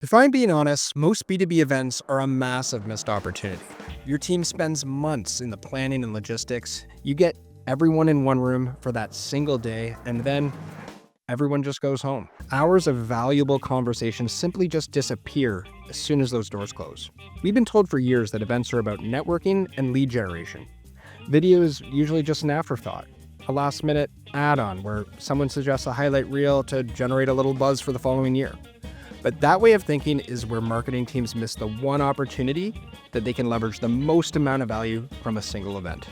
If I'm being honest, most B2B events are a massive missed opportunity. Your team spends months in the planning and logistics. You get everyone in one room for that single day, and then everyone just goes home. Hours of valuable conversation simply just disappear as soon as those doors close. We've been told for years that events are about networking and lead generation. Video is usually just an afterthought, a last-minute add-on where someone suggests a highlight reel to generate a little buzz for the following year. But that way of thinking is where marketing teams miss the one opportunity that they can leverage the most amount of value from a single event.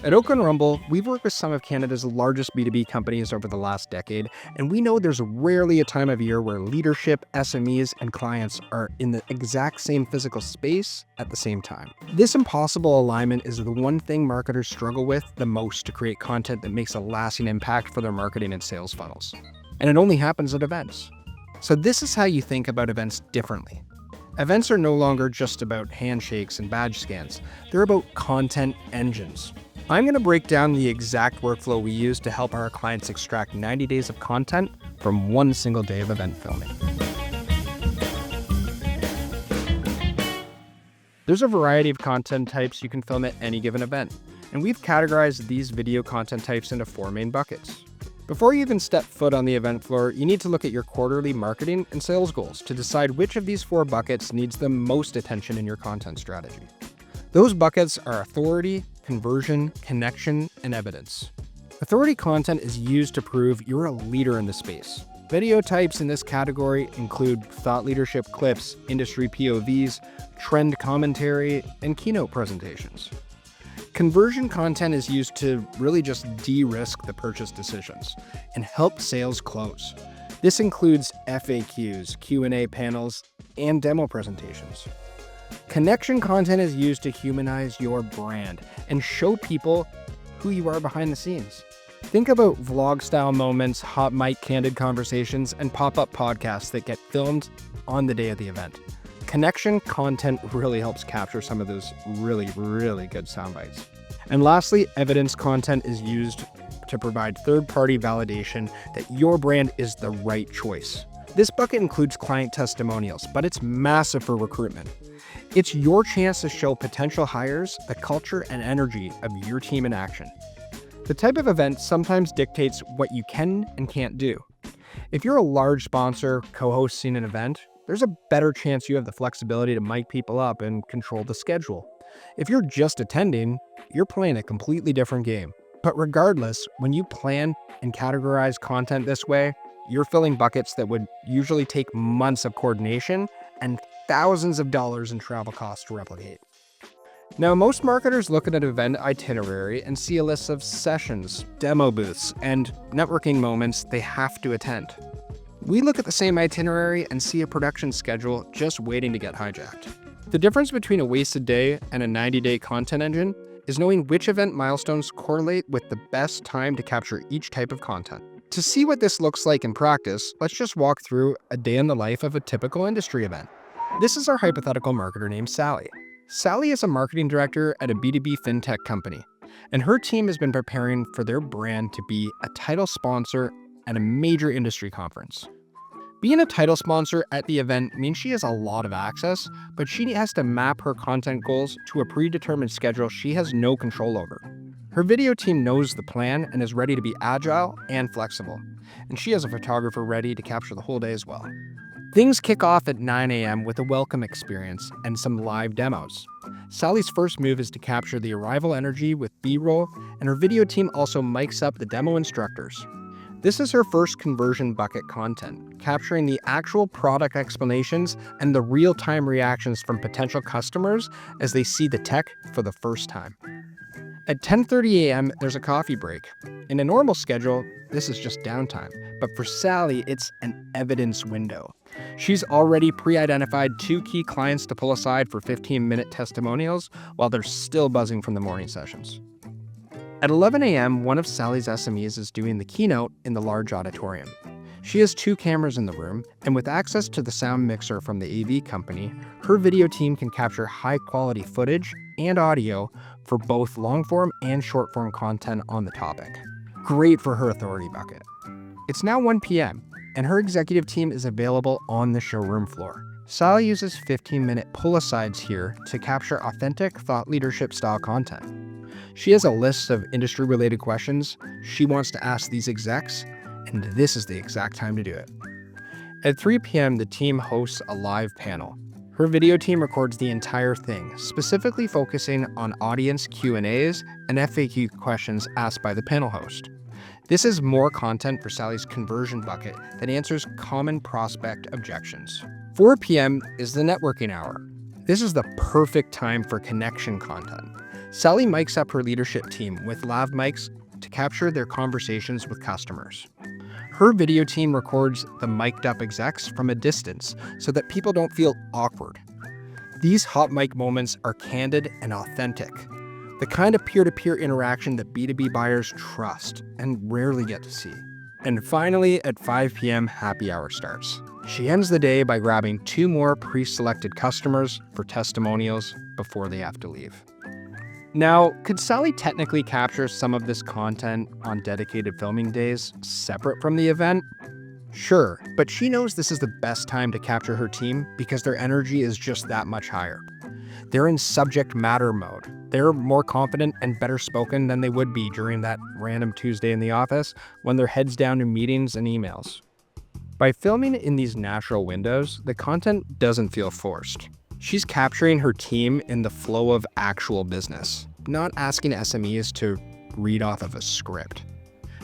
At Oakland Rumble, we've worked with some of Canada's largest B2B companies over the last decade, and we know there's rarely a time of year where leadership, SMEs, and clients are in the exact same physical space at the same time. This impossible alignment is the one thing marketers struggle with the most to create content that makes a lasting impact for their marketing and sales funnels. And it only happens at events. So this is how you think about events differently. Events are no longer just about handshakes and badge scans. They're about content engines. I'm going to break down the exact workflow we use to help our clients extract 90 days of content from one single day of event filming. There's a variety of content types you can film at any given event, and we've categorized these video content types into 4 main buckets. Before you even step foot on the event floor, you need to look at your quarterly marketing and sales goals to decide which of these 4 buckets needs the most attention in your content strategy. Those buckets are authority, conversion, connection, and evidence. Authority content is used to prove you're a leader in the space. Video types in this category include thought leadership clips, industry POVs, trend commentary, and keynote presentations. Conversion content is used to really just de-risk the purchase decisions and help sales close. This includes FAQs, Q&A panels, and demo presentations. Connection content is used to humanize your brand and show people who you are behind the scenes. Think about vlog-style moments, hot mic candid conversations, and pop-up podcasts that get filmed on the day of the event. Connection content really helps capture some of those really good sound bites. And lastly, evidence content is used to provide third-party validation that your brand is the right choice. This bucket includes client testimonials, but it's massive for recruitment. It's your chance to show potential hires the culture and energy of your team in action. The type of event sometimes dictates what you can and can't do. If you're a large sponsor co-hosting an event, there's a better chance you have the flexibility to mic people up and control the schedule. If you're just attending, you're playing a completely different game. But regardless, when you plan and categorize content this way, you're filling buckets that would usually take months of coordination and thousands of dollars in travel costs to replicate. Now, most marketers look at an event itinerary and see a list of sessions, demo booths, and networking moments they have to attend. We look at the same itinerary and see a production schedule just waiting to get hijacked. The difference between a wasted day and a 90-day content engine is knowing which event milestones correlate with the best time to capture each type of content. To see what this looks like in practice, let's just walk through a day in the life of a typical industry event. This is our hypothetical marketer named Sally. Sally is a marketing director at a B2B fintech company, and her team has been preparing for their brand to be a title sponsor at a major industry conference. Being a title sponsor at the event means she has a lot of access, but she has to map her content goals to a predetermined schedule she has no control over. Her video team knows the plan and is ready to be agile and flexible, and she has a photographer ready to capture the whole day as well. Things kick off at 9 a.m. with a welcome experience and some live demos. Sally's first move is to capture the arrival energy with B-roll, and her video team also mics up the demo instructors. This is her first conversion bucket content, capturing the actual product explanations and the real-time reactions from potential customers as they see the tech for the first time. At 10:30 a.m., there's a coffee break. In a normal schedule, this is just downtime, but for Sally, it's an evidence window. She's already pre-identified 2 key clients to pull aside for 15-minute testimonials while they're still buzzing from the morning sessions. At 11 a.m., one of Sally's SMEs is doing the keynote in the large auditorium. She has 2 cameras in the room, and with access to the sound mixer from the AV company, her video team can capture high-quality footage and audio for both long-form and short-form content on the topic. Great for her authority bucket. It's now 1 p.m., and her executive team is available on the showroom floor. Sally uses 15-minute pull-asides here to capture authentic thought leadership style content. She has a list of industry-related questions she wants to ask these execs, and this is the exact time to do it. At 3 p.m., the team hosts a live panel. Her video team records the entire thing, specifically focusing on audience Q&As and FAQ questions asked by the panel host. This is more content for Sally's conversion bucket that answers common prospect objections. 4 p.m. is the networking hour. This is the perfect time for connection content. Sally mics up her leadership team with lav mics to capture their conversations with customers. Her video team records the mic'd up execs from a distance so that people don't feel awkward. These hot mic moments are candid and authentic, the kind of peer-to-peer interaction that B2B buyers trust and rarely get to see. And finally, at 5 p.m., happy hour starts. She ends the day by grabbing 2 more pre-selected customers for testimonials before they have to leave. Now, could Sally technically capture some of this content on dedicated filming days separate from the event? Sure, but she knows this is the best time to capture her team because their energy is just that much higher. They're in subject matter mode. They're more confident and better spoken than they would be during that random Tuesday in the office when they're heads down to meetings and emails. By filming in these natural windows, the content doesn't feel forced. She's capturing her team in the flow of actual business, not asking SMEs to read off of a script.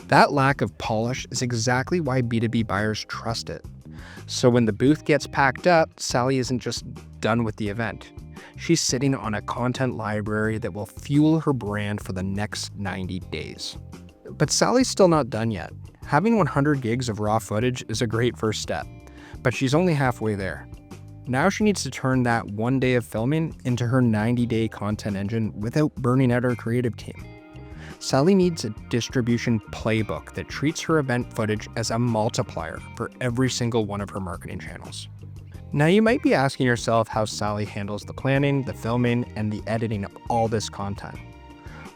That lack of polish is exactly why B2B buyers trust it. So when the booth gets packed up, Sally isn't just done with the event. She's sitting on a content library that will fuel her brand for the next 90 days. But Sally's still not done yet. Having 100 gigs of raw footage is a great first step, but she's only halfway there. Now she needs to turn that 1 day of filming into her 90-day content engine without burning out her creative team. Sally needs a distribution playbook that treats her event footage as a multiplier for every single one of her marketing channels. Now you might be asking yourself how Sally handles the planning, the filming, and the editing of all this content.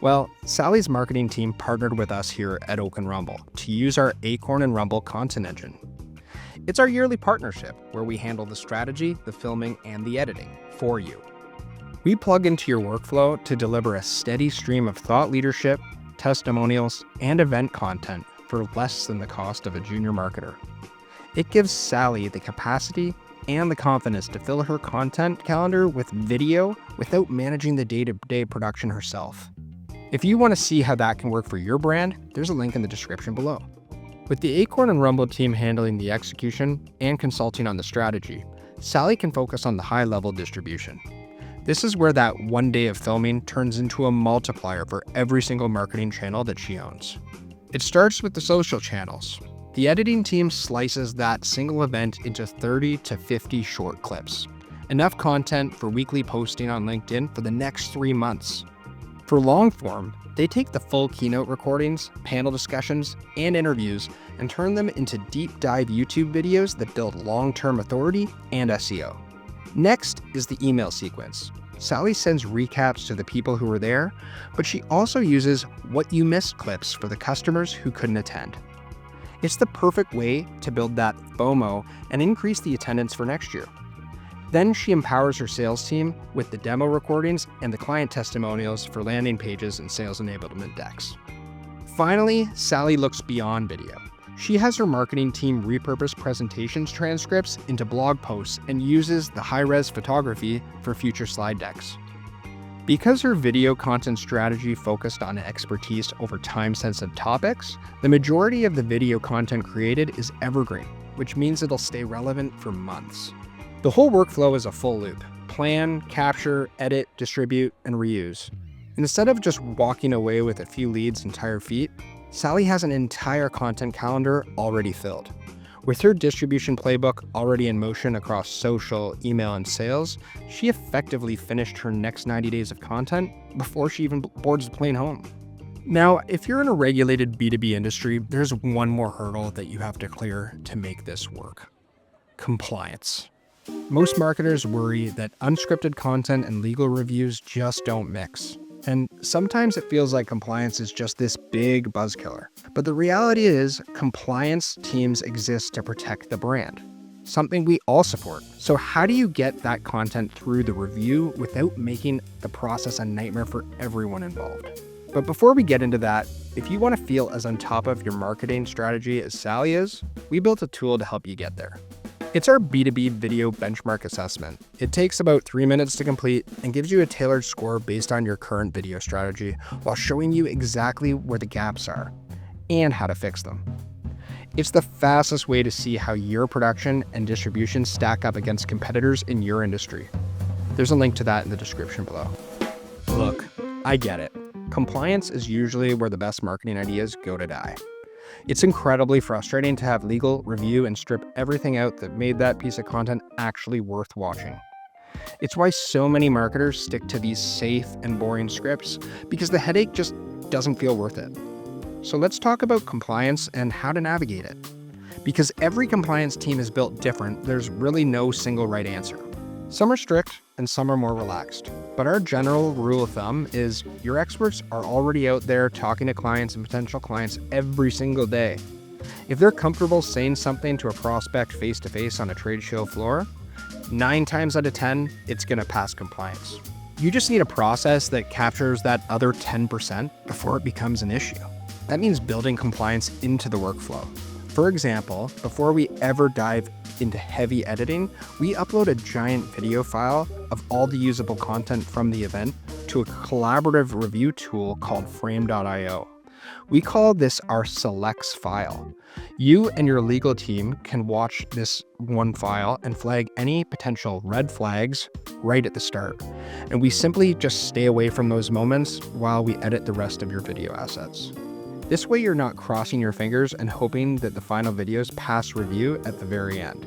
Well, Sally's marketing team partnered with us here at Oak & Rumble to use our Acorn and Rumble content engine. It's our yearly partnership where we handle the strategy, the filming, and the editing for you. We plug into your workflow to deliver a steady stream of thought leadership, testimonials, and event content for less than the cost of a junior marketer. It gives Sally the capacity and the confidence to fill her content calendar with video without managing the day-to-day production herself. If you want to see how that can work for your brand, there's a link in the description below. With the Acorn and Rumble team handling the execution and consulting on the strategy, Sally can focus on the high-level distribution. This is where that 1 day of filming turns into a multiplier for every single marketing channel that she owns. It starts with the social channels. The editing team slices that single event into 30 to 50 short clips, enough content for weekly posting on LinkedIn for the next 3 months. For long form, they take the full keynote recordings, panel discussions, and interviews and turn them into deep dive YouTube videos that build long-term authority and SEO. Next is the email sequence. Sally sends recaps to the people who were there, but she also uses what you missed clips for the customers who couldn't attend. It's the perfect way to build that FOMO and increase the attendance for next year. Then she empowers her sales team with the demo recordings and the client testimonials for landing pages and sales enablement decks. Finally, Sally looks beyond video. She has her marketing team repurpose presentations transcripts into blog posts and uses the high-res photography for future slide decks. Because her video content strategy focused on expertise over time-sensitive topics, the majority of the video content created is evergreen, which means it'll stay relevant for months. The whole workflow is a full loop: plan, capture, edit, distribute, and reuse. Instead of just walking away with a few leads and tired feet, Sally has an entire content calendar already filled. With her distribution playbook already in motion across social, email, and sales, she effectively finished her next 90 days of content before she even boards the plane home. Now, if you're in a regulated B2B industry, there's one more hurdle that you have to clear to make this work: compliance. Most marketers worry that unscripted content and legal reviews just don't mix. And sometimes it feels like compliance is just this big buzzkiller. But the reality is, compliance teams exist to protect the brand. something we all support. So how do you get that content through the review without making the process a nightmare for everyone involved? But before we get into that, if you want to feel as on top of your marketing strategy as Sally is, we built a tool to help you get there. It's our B2B video benchmark assessment. It takes about 3 minutes to complete and gives you a tailored score based on your current video strategy while showing you exactly where the gaps are and how to fix them. It's the fastest way to see how your production and distribution stack up against competitors in your industry. There's a link to that in the description below. Look, I get it. Compliance is usually where the best marketing ideas go to die. It's incredibly frustrating to have legal review and strip everything out that made that piece of content actually worth watching. It's why so many marketers stick to these safe and boring scripts, because the headache just doesn't feel worth it. So let's talk about compliance and how to navigate it. Because every compliance team is built different, there's really no single right answer. Some are strict and some are more relaxed. But our general rule of thumb is your experts are already out there talking to clients and potential clients every single day. If they're comfortable saying something to a prospect face-to-face on a trade show floor, 9 times out of 10, it's going to pass compliance. You just need a process that captures that other 10% before it becomes an issue. That means building compliance into the workflow. For example, before we ever dive into heavy editing, we upload a giant video file of all the usable content from the event to a collaborative review tool called frame.io. We call this our selects file. You and your legal team can watch this one file and flag any potential red flags right at the start. And we simply just stay away from those moments while we edit the rest of your video assets. This way you're not crossing your fingers and hoping that the final videos pass review at the very end.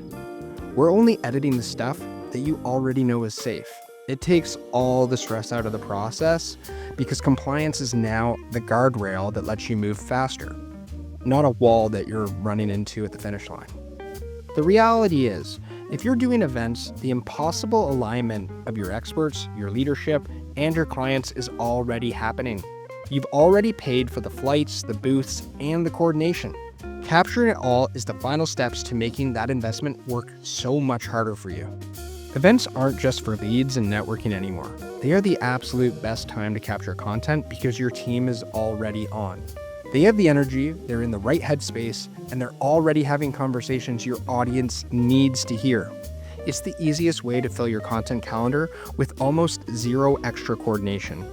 We're only editing the stuff that you already know is safe. It takes all the stress out of the process because compliance is now the guardrail that lets you move faster, not a wall that you're running into at the finish line. The reality is, if you're doing events, the impossible alignment of your experts, your leadership, and your clients is already happening. You've already paid for the flights, the booths, and the coordination. Capturing it all is the final steps to making that investment work so much harder for you. Events aren't just for leads and networking anymore. They are the absolute best time to capture content because your team is already on. They have the energy, they're in the right headspace, and they're already having conversations your audience needs to hear. It's the easiest way to fill your content calendar with almost zero extra coordination.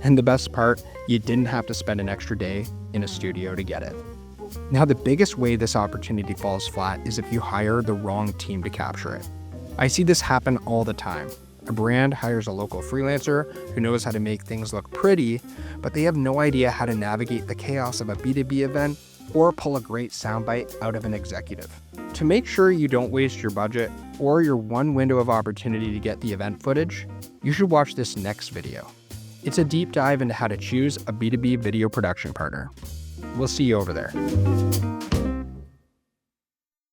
And the best part, you didn't have to spend an extra day in a studio to get it. Now, the biggest way this opportunity falls flat is if you hire the wrong team to capture it. I see this happen all the time. A brand hires a local freelancer who knows how to make things look pretty, but they have no idea how to navigate the chaos of a B2B event or pull a great soundbite out of an executive. To make sure you don't waste your budget or your one window of opportunity to get the event footage, you should watch this next video. It's a deep dive into how to choose a B2B video production partner. We'll see you over there.